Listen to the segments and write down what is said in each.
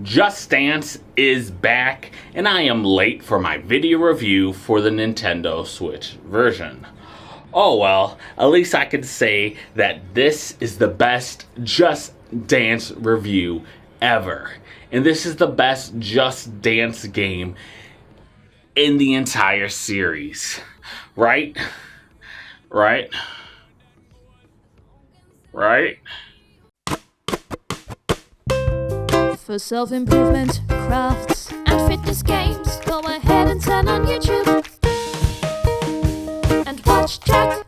Just Dance is back, and I am late for my video review for the Nintendo Switch version. Oh well, at least I can say that this is the best Just Dance review ever. And this is the best Just Dance game in the entire series. Right? Right? Right? For self-improvement, crafts, and fitness games, go ahead and turn on YouTube and watch Jack.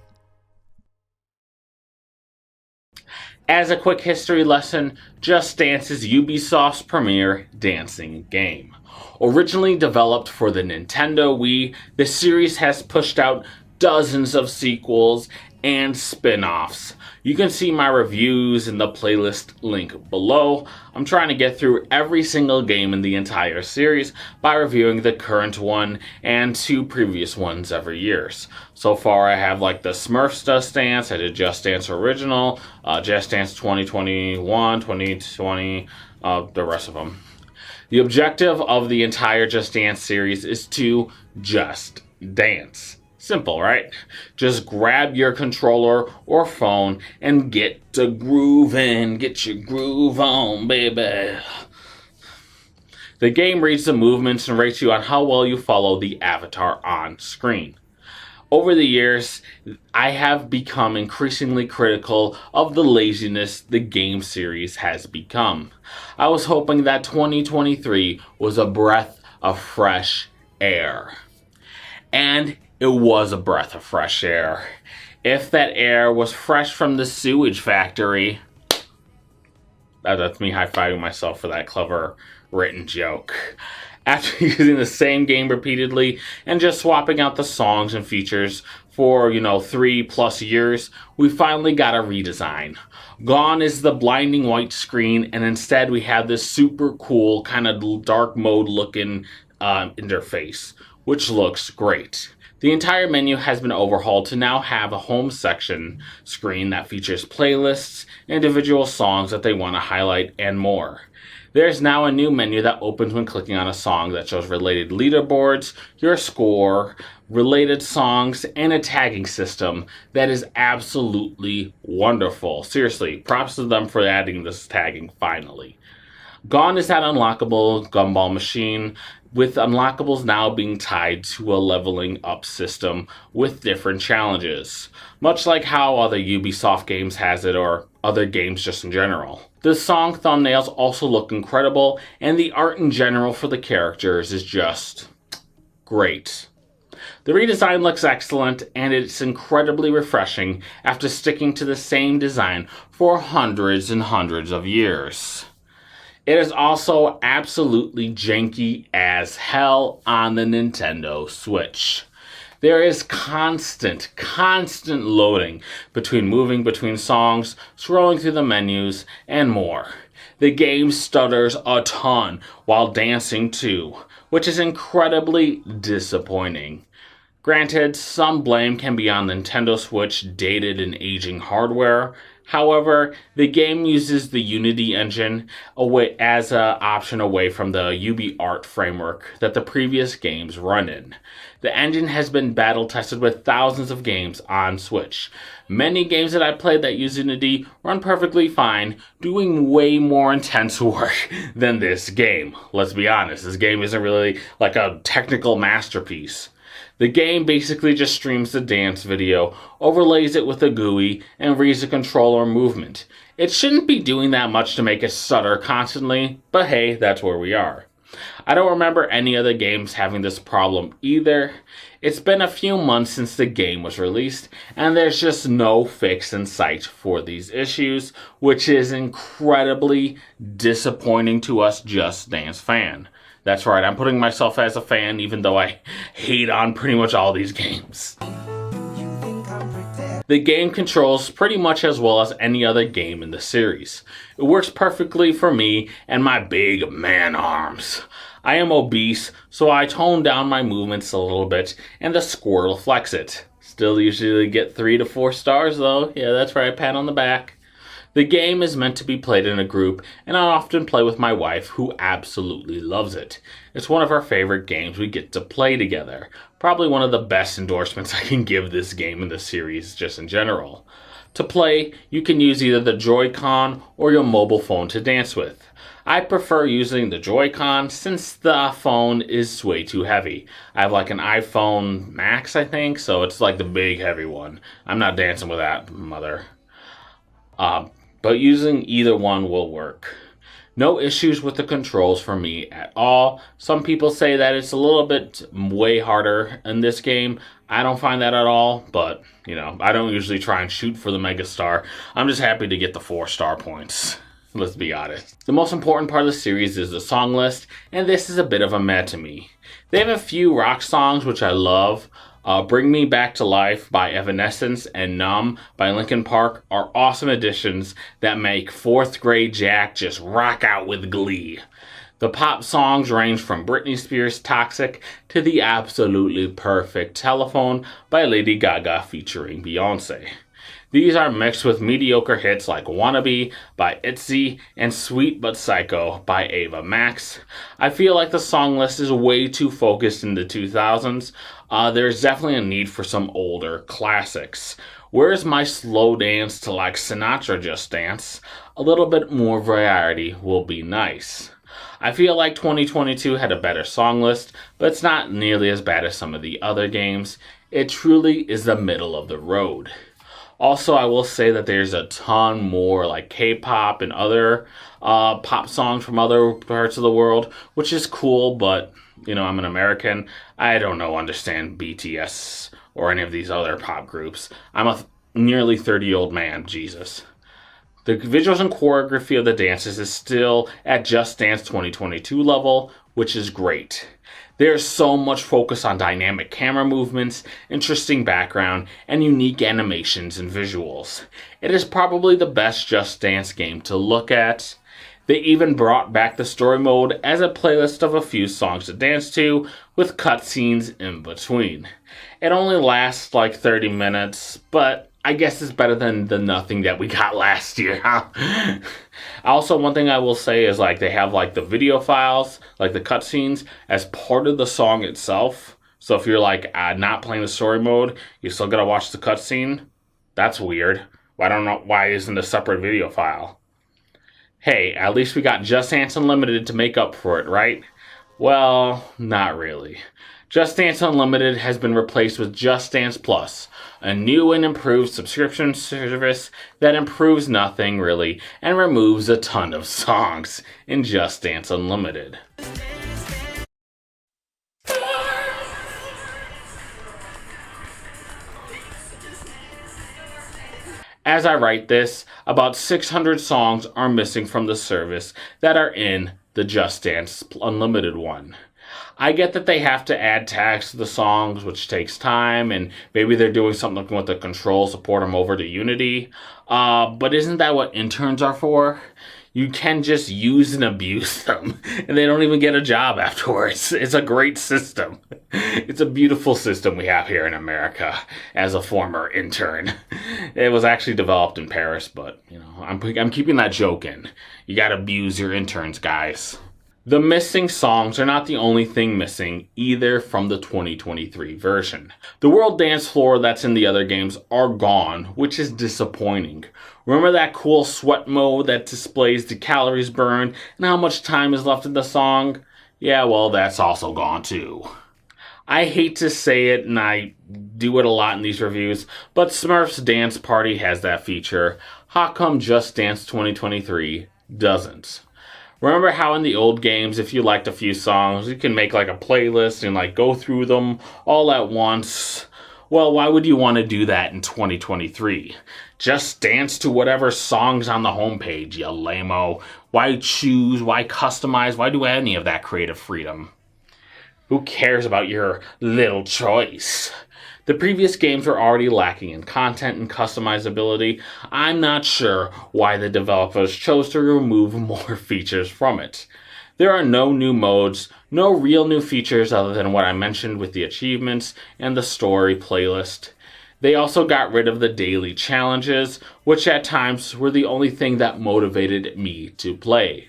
As a quick history lesson, Just Dance is Ubisoft's premier dancing game. Originally developed for the Nintendo Wii, the series has pushed out dozens of sequels and spin-offs. You can see my reviews in the playlist link below. I'm trying to get through every single game in the entire series by reviewing the current one and 2 previous ones every year. So far I have like the Smurfs Just Dance, I did Just Dance Original, Just Dance 2021, 2020, the rest of them. The objective of the entire Just Dance series is to just dance. Simple, right? Just grab your controller or phone and get to grooving. Get your groove on, baby. The game reads the movements and rates you on how well you follow the avatar on screen. Over the years, I have become increasingly critical of the laziness the game series has become. I was hoping that 2023 was a breath of fresh air. And it was a breath of fresh air. If that air was fresh from the sewage factory, that's me high-fiving myself for that clever written joke. After using the same game repeatedly and just swapping out the songs and features for, 3+ years, we finally got a redesign. Gone is the blinding white screen, and instead we have this super cool kind of dark mode looking interface, which looks great. The entire menu has been overhauled to now have a home section screen that features playlists, individual songs that they want to highlight, and more. There's now a new menu that opens when clicking on a song that shows related leaderboards, your score, related songs, and a tagging system that is absolutely wonderful. Seriously, props to them for adding this tagging finally. Gone is that unlockable gumball machine, with unlockables now being tied to a leveling up system with different challenges, much like how other Ubisoft games has it, or other games just in general. The song thumbnails also look incredible, and the art in general for the characters is just great. The redesign looks excellent, and it's incredibly refreshing after sticking to the same design for hundreds and hundreds of years. It is also absolutely janky as hell on the Nintendo Switch. There is constant loading moving between songs, scrolling through the menus, and more. The game stutters a ton while dancing too, which is incredibly disappointing. Granted, some blame can be on Nintendo Switch dated and aging hardware. However, the game uses the Unity engine as an option away from the UbiArt Framework that the previous games run in. The engine has been battle tested with thousands of games on Switch. Many games that I played that use Unity run perfectly fine, doing way more intense work than this game. Let's be honest, this game isn't really like a technical masterpiece. The game basically just streams the dance video, overlays it with a GUI, and reads the controller movement. It shouldn't be doing that much to make it stutter constantly, but hey, that's where we are. I don't remember any other games having this problem either. It's been a few months since the game was released, and there's just no fix in sight for these issues, which is incredibly disappointing to us Just Dance fans. That's right, I'm putting myself as a fan even though I hate on pretty much all these games. The game controls pretty much as well as any other game in the series. It works perfectly for me and my big man arms. I am obese, so I tone down my movements a little bit and the score reflects it. Still usually get 3 to 4 stars though. Yeah, that's right, pat on the back. The game is meant to be played in a group, and I often play with my wife, who absolutely loves it. It's one of our favorite games we get to play together. Probably one of the best endorsements I can give this game in the series, just in general. To play, you can use either the Joy-Con or your mobile phone to dance with. I prefer using the Joy-Con since the phone is way too heavy. I have like an iPhone Max, I think, so it's like the big heavy one. I'm not dancing with that, mother. But using either one will work. No issues with the controls for me at all. Some people say that it's a little bit way harder in this game. I don't find that at all, but, I don't usually try and shoot for the megastar. I'm just happy to get the 4-star points. Let's be honest. The most important part of the series is the song list, and this is a bit of a meh to me. They have a few rock songs which I love. Bring Me Back to Life by Evanescence and Numb by Linkin Park are awesome additions that make 4th grade Jack just rock out with glee. The pop songs range from Britney Spears' Toxic to the absolutely perfect Telephone by Lady Gaga featuring Beyonce. These are mixed with mediocre hits like Wannabe by ITZY and Sweet But Psycho by Ava Max. I feel like the song list is way too focused in the 2000s. There's definitely a need for some older classics. Where's my slow dance to like Sinatra Just Dance? A little bit more variety will be nice. I feel like 2022 had a better song list, but it's not nearly as bad as some of the other games. It truly is the middle of the road. Also, I will say that there's a ton more like K-pop and other pop songs from other parts of the world, which is cool, but, I'm an American. I don't understand BTS or any of these other pop groups. I'm a nearly 30-year-old man, Jesus. The visuals and choreography of the dances is still at Just Dance 2022 level, which is great. There's so much focus on dynamic camera movements, interesting background, and unique animations and visuals. It is probably the best Just Dance game to look at. They even brought back the story mode as a playlist of a few songs to dance to, with cutscenes in between. It only lasts like 30 minutes, but I guess it's better than the nothing that we got last year. Also, one thing I will say is they have the video files, the cutscenes, as part of the song itself. So if you're not playing the story mode, you still gotta watch the cutscene. That's weird. I don't know why isn't a separate video file. Hey, at least we got Just Dance Unlimited to make up for it, right? Well, not really. Just Dance Unlimited has been replaced with Just Dance Plus, a new and improved subscription service that improves nothing really and removes a ton of songs in Just Dance Unlimited. As I write this, about 600 songs are missing from the service that are in the Just Dance Unlimited one. I get that they have to add tags to the songs, which takes time, and maybe they're doing something with the controls to port them over to Unity. But isn't that what interns are for? You can just use and abuse them, and they don't even get a job afterwards. It's a great system. It's a beautiful system we have here in America as a former intern. It was actually developed in Paris, but, I'm keeping that joke in. You gotta abuse your interns, guys. The missing songs are not the only thing missing either from the 2023 version. The world dance floor that's in the other games are gone, which is disappointing. Remember that cool sweat mode that displays the calories burned and how much time is left in the song? Yeah, well, that's also gone too. I hate to say it, and I do it a lot in these reviews, but Smurfs Dance Party has that feature. How come Just Dance 2023 doesn't? Remember how in the old games, if you liked a few songs, you can make a playlist and go through them all at once? Well, why would you want to do that in 2023? Just dance to whatever song's on the homepage, you lame-o. Why choose? Why customize? Why do any of that creative freedom? Who cares about your little choice? The previous games were already lacking in content and customizability. I'm not sure why the developers chose to remove more features from it. There are no new modes, no real new features other than what I mentioned with the achievements and the story playlist. They also got rid of the daily challenges, which at times were the only thing that motivated me to play.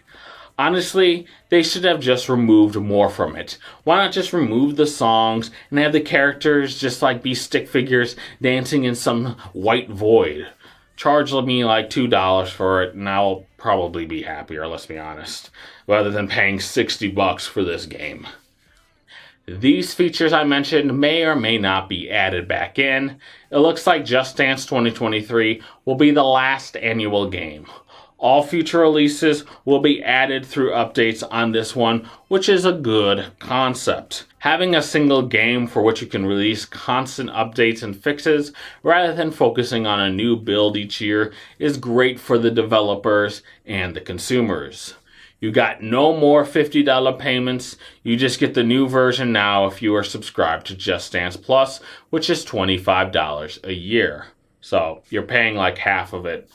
Honestly, they should have just removed more from it. Why not just remove the songs and have the characters just like be stick figures dancing in some white void? Charge me like $2 for it and I'll probably be happier, let's be honest, rather than paying $60 for this game. These features I mentioned may or may not be added back in. It looks like Just Dance 2023 will be the last annual game. All future releases will be added through updates on this one, which is a good concept. Having a single game for which you can release constant updates and fixes rather than focusing on a new build each year is great for the developers and the consumers. You got no more $50 payments. You just get the new version now if you are subscribed to Just Dance Plus, which is $25 a year. So you're paying like half of it,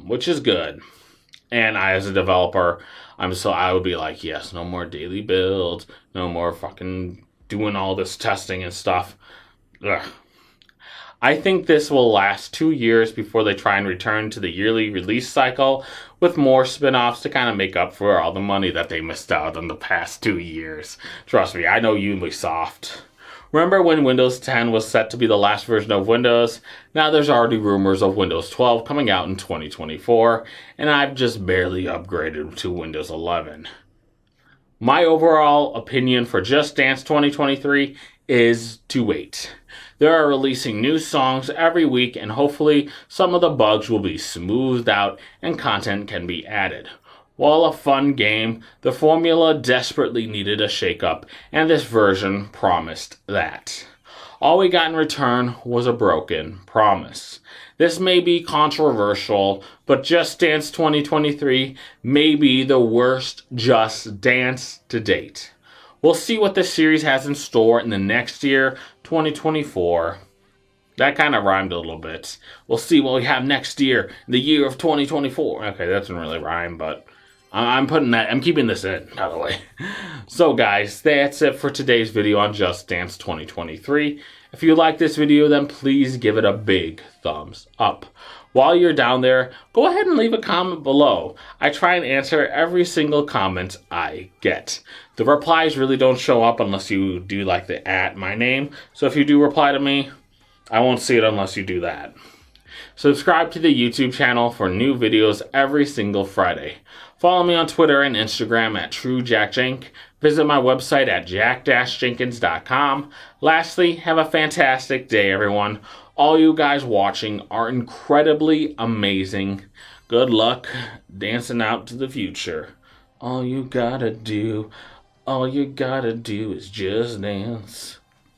which is good. And I, as a developer, I would be like, yes, no more daily builds, no more fucking doing all this testing and stuff. Ugh. I think this will last 2 years before they try and return to the yearly release cycle with more spin-offs to kind of make up for all the money that they missed out on the past 2 years. Trust me, I know Ubisoft. Remember when Windows 10 was set to be the last version of Windows? Now there's already rumors of Windows 12 coming out in 2024, and I've just barely upgraded to Windows 11. My overall opinion for Just Dance 2023 is to wait. They are releasing new songs every week, and hopefully some of the bugs will be smoothed out and content can be added. While a fun game, the formula desperately needed a shakeup, and this version promised that. All we got in return was a broken promise. This may be controversial, but Just Dance 2023 may be the worst Just Dance to date. We'll see what this series has in store in the next year, 2024. That kind of rhymed a little bit. We'll see what we have next year, the year of 2024. Okay, that doesn't really rhyme, but I'm keeping this in, by the way. So guys, that's it for today's video on Just Dance 2023. If you like this video, then please give it a big thumbs up. While you're down there, go ahead and leave a comment below. I try and answer every single comment I get. The replies really don't show up unless you do like the @my-name. So if you do reply to me, I won't see it unless you do that. Subscribe to the YouTube channel for new videos every single Friday. Follow me on Twitter and Instagram @TrueJackJank. Visit my website at jack-jenkins.com. Lastly, have a fantastic day, everyone. All you guys watching are incredibly amazing. Good luck dancing out to the future. All you gotta do is just dance.